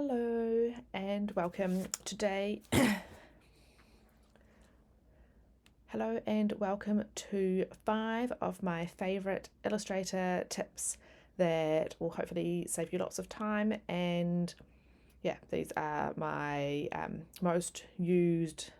Hello and welcome today. Hello and welcome to 5 of my favourite Illustrator tips that will hopefully save you lots of time. And yeah, these are my most used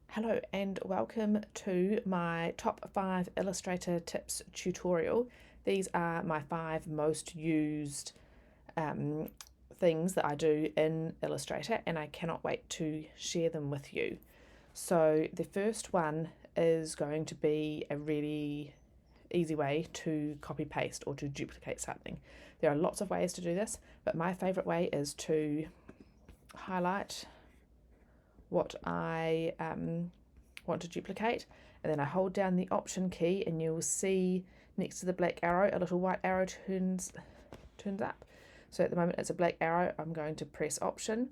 Hello and welcome to my top 5 Illustrator tips tutorial. These are my 5 most used things that I do in Illustrator, and I cannot wait to share them with you. So the first one is going to be a really easy way to copy paste or to duplicate something. There are lots of ways to do this, but my favorite way is to highlight what I want to duplicate, and then I hold down the Option key, and you'll see next to the black arrow a little white arrow turns up. So at the moment it's a black arrow. I'm going to press Option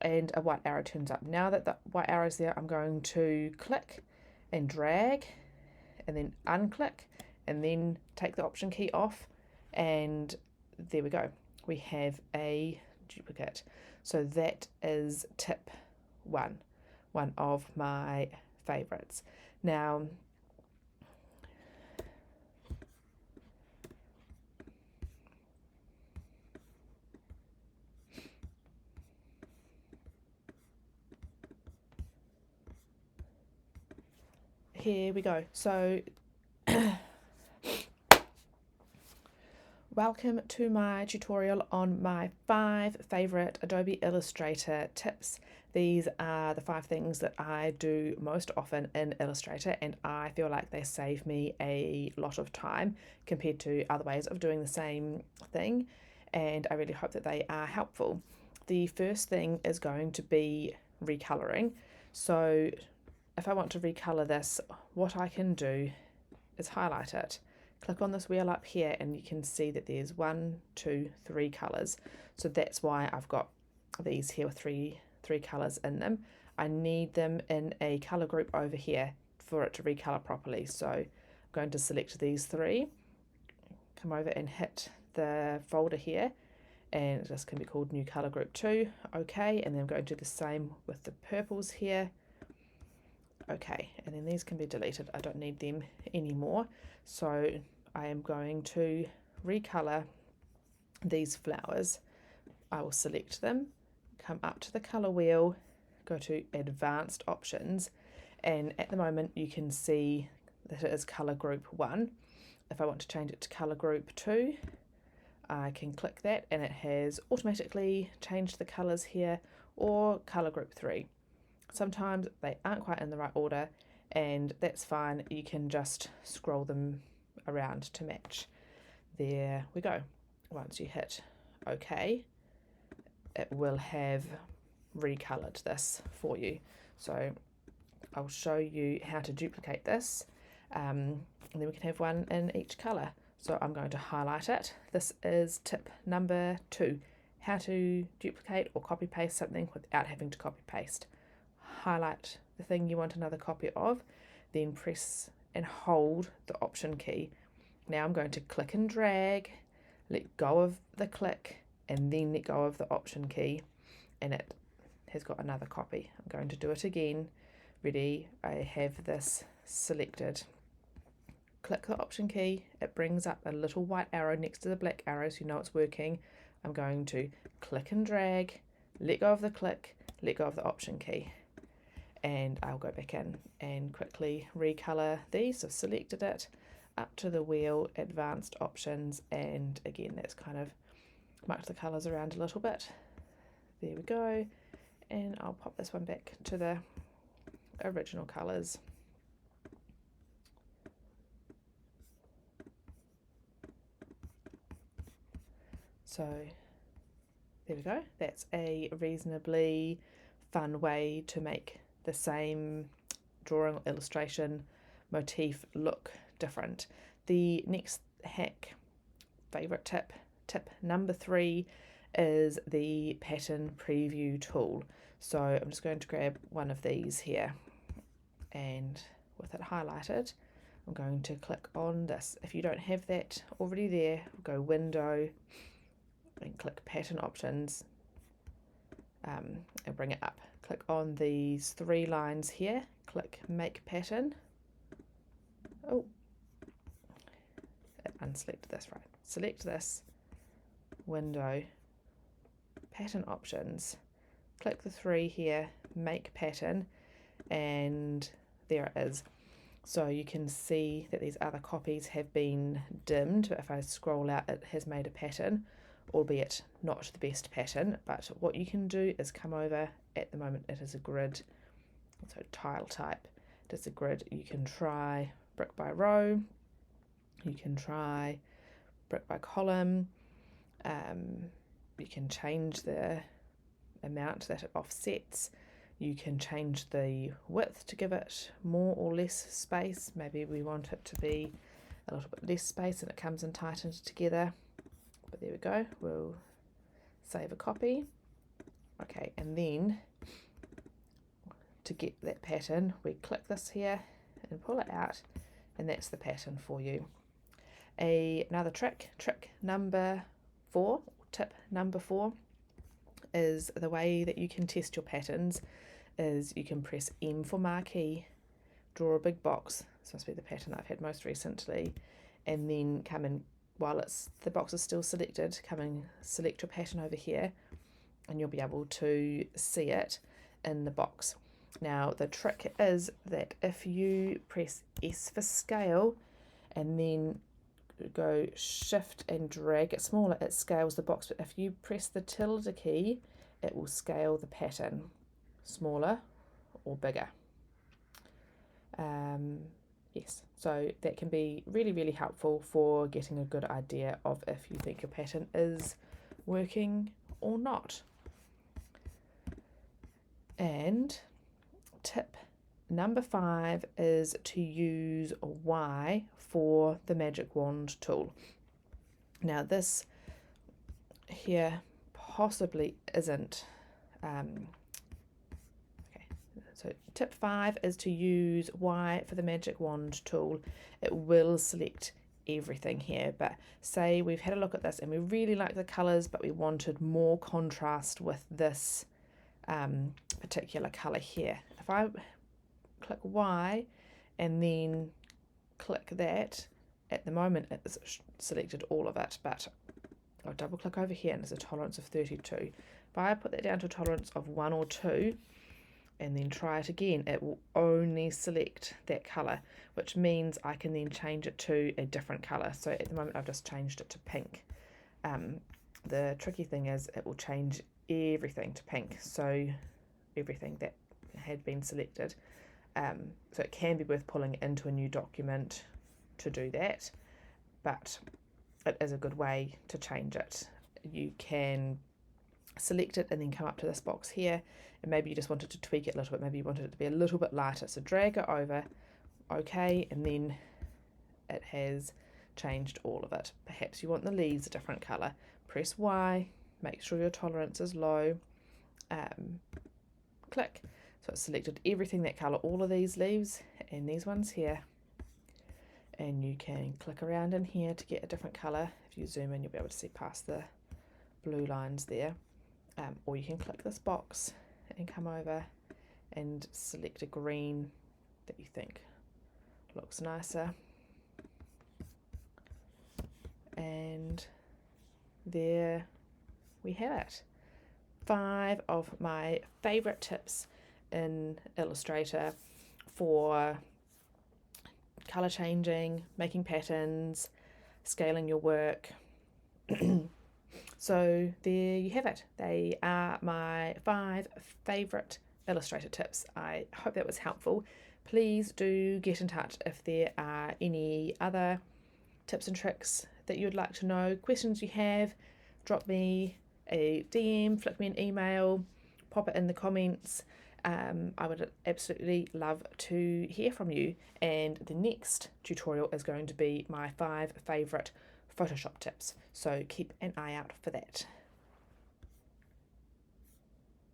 and a white arrow turns up. Now that the white arrow is there, I'm going to click and drag and then unclick and then take the Option key off, and there we go. We have a duplicate. So that is tip 1, one of my favorites. Now, here we go. So welcome to my tutorial on my 5 favorite Adobe Illustrator tips. These are the 5 things that I do most often in Illustrator, and I feel like they save me a lot of time compared to other ways of doing the same thing, and I really hope that they are helpful. The first thing is going to be recoloring. So if I want to recolor this, what I can do is highlight it. Click on this wheel up here and you can see that there's 1, 2, 3 colours. So that's why I've got these here with three colours in them. I need them in a colour group over here for it to recolour properly. So I'm going to select these 3, come over and hit the folder here, and this can be called new colour group 2. Okay, and then I'm going to do the same with the purples here. Okay, and then these can be deleted. I don't need them anymore. So I am going to recolor these flowers. I will select them, come up to the color wheel, go to advanced options, and at the moment you can see that it is color group 1. If I want to change it to color group 2, I can click that and it has automatically changed the colors here, or color group 3. Sometimes they aren't quite in the right order, and that's fine. You can just scroll them around to match. There we go. Once you hit OK, it will have recolored this for you. So I'll show you how to duplicate this, and then we can have one in each color. So I'm going to highlight it. This is tip number 2, how to duplicate or copy paste something without having to copy paste. Highlight the thing you want another copy of, then press and hold the Option key. Now I'm going to click and drag, let go of the click, and then let go of the Option key, and it has got another copy. I'm going to do it again. Ready? I have this selected. Click the Option key, it brings up a little white arrow next to the black arrow so you know it's working. I'm going to click and drag, let go of the click, let go of the Option key, and I'll go back in and quickly recolor these. So I've selected it, up to the wheel, advanced options, and again that's kind of mucked the colours around a little bit. There we go, and I'll pop this one back to the original colours. So there we go. That's a reasonably fun way to make the same drawing or illustration motif look different. The next hack, favorite tip number 3, is the pattern preview tool. So I'm just going to grab one of these here, and with it highlighted, I'm going to click on this. If you don't have that already there, go Window and click Pattern Options and bring it up. Click on these 3 lines here, click Make Pattern. Oh, unselect this, right. Select this, Window, Pattern Options, click the 3 here, Make Pattern, and there it is. So you can see that these other copies have been dimmed, but if I scroll out, it has made a pattern, albeit not the best pattern. But what you can do is come over, at the moment it is a grid, so tile type, it is a grid. You can try brick by row, you can try brick by column, you can change the amount that it offsets. You can change the width to give it more or less space. Maybe we want it to be a little bit less space and it comes in tightened together. But there we go. We'll save a copy. Okay, and then to get that pattern, we click this here and pull it out, and that's the pattern for you. Another trick number 4, tip number 4, is the way that you can test your patterns is you can press M for marquee, draw a big box, this must be the pattern I've had most recently, and then come in, while the box is still selected, come and select your pattern over here, and you'll be able to see it in the box. Now the trick is that if you press S for scale and then go shift and drag it smaller, it scales the box, but if you press the tilde key, it will scale the pattern smaller or bigger. Yes, so that can be really helpful for getting a good idea of if you think your pattern is working or not. And tip number 5 is to use Y for the magic wand tool. Now this here possibly isn't so tip 5 is to use Y for the magic wand tool. It will select everything here, but say we've had a look at this and we really like the colours, but we wanted more contrast with this particular colour here. If I click Y and then click that, at the moment it's selected all of it, but I'll double click over here and there's a tolerance of 32. If I put that down to a tolerance of 1 or 2 and then try it again, it will only select that colour, which means I can then change it to a different colour. So at the moment I've just changed it to pink. The tricky thing is it will change everything to pink, so everything that had been selected. So it can be worth pulling it into a new document to do that, but it is a good way to change it. You can select it and then come up to this box here, and maybe you just wanted to tweak it a little bit, maybe you wanted it to be a little bit lighter, so drag it over, okay, and then it has changed all of it. Perhaps you want the leaves a different colour, press Y, make sure your tolerance is low, click, so it's selected everything that colour, all of these leaves and these ones here, and you can click around in here to get a different colour. If you zoom in you'll be able to see past the blue lines there, or you can click this box and come over and select a green that you think looks nicer, and there we have it. 5 of my favourite tips in Illustrator for colour changing, making patterns, scaling your work. So there you have it. They are my 5 favourite Illustrator tips. I hope that was helpful. Please do get in touch if there are any other tips and tricks that you'd like to know, questions you have. Drop me a DM, flick me an email, pop it in the comments. I would absolutely love to hear from you, and the next tutorial is going to be my 5 favourite Photoshop tips, so keep an eye out for that.